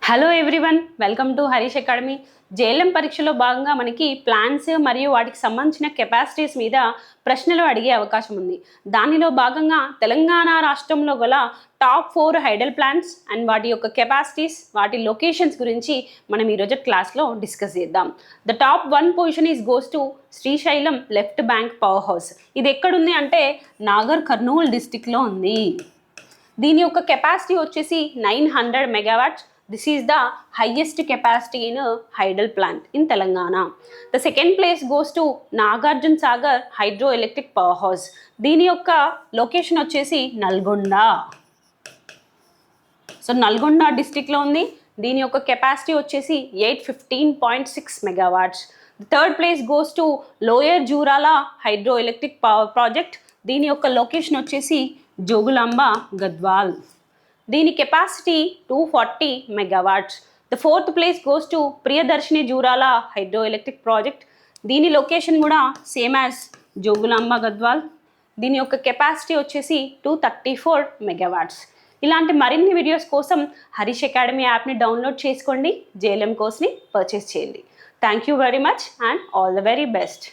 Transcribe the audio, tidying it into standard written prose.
Hello everyone, welcome to Harish academy. JLM పరీక్షలో భాగంగా మనకి ప్లాన్స్ మరియు వాటికి సంబంధించిన కెపాసిటీస్ మీద ప్రశ్నలు అడిగే అవకాశం ఉంది. దానిలో భాగంగా తెలంగాణ రాష్ట్రంలో గల టాప్ 4 హైడల్ ప్లాంట్స్ అండ్ వాటి యొక్క కెపాసిటీస్, వాటి లొకేషన్స్ గురించి మనం ఈరోజు క్లాస్లో డిస్కస్ చేద్దాం. The top 1 position is goes to Srisailam left bank power house. ఇది ఎక్కడుంది అంటే నాగర్ కర్నూల్ డిస్టిక్లో ఉంది. దీని యొక్క కెపాసిటీ వచ్చేసి 900 megawatts. This is the highest capacity in a hydel plant in Telangana. The second place goes to Nagarjun Sagar Hydroelectric Power House. దీని యొక్క లొకేషన్ వచ్చేసి నల్గొండ. సో నల్గొండ డిస్ట్రిక్ట్లో ఉంది. దీని యొక్క కెపాసిటీ వచ్చేసి 815.6 megawatts. Third place goes to lower Jurala hydroelectric power project. దీని యొక్క లొకేషన్ వచ్చేసి జోగులాంబ గద్వాల్. దీని capacity 240 megawatts. The fourth place goes to Priyadarshini Jurala hydroelectric project. దీని లొకేషన్ కూడా సేమ్ యాజ్ జోగులాంబ గద్వాల్. దీని యొక్క కెపాసిటీ వచ్చేసి 234 మెగావాట్స్. ఇలాంటి మరిన్ని వీడియోస్ కోసం హరీష్ అకాడమీ యాప్ని డౌన్లోడ్ చేసుకోండి. జేఎల్ఎం కోర్స్ని పర్చేస్ చేయండి. Thank you very much and all the very best.